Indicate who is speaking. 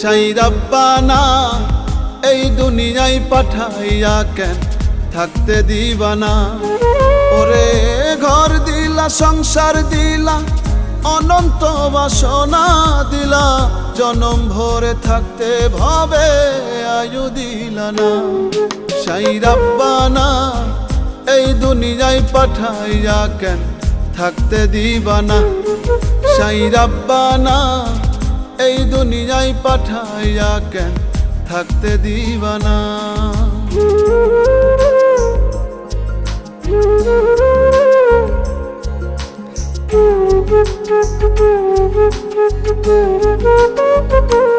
Speaker 1: সাই রাব্বানা এই দুনিয়ায় পাঠাইয়া কেন থাকতে দিবানা। ওরে ঘর দিলা, সংসার দিলা, অনন্ত বাসনা দিলা, জনম ভরে থাকতে ভাবে আয়ু দিলা না। সাই রাব্বানা এই দুনিয়ায় পাঠাইয়া কেন থাকতে দিবানা। সাই রাব্বানা এই দুনিয়ায় পাঠাইয়া কেন থাকতে দিবানা।
Speaker 2: Thank you.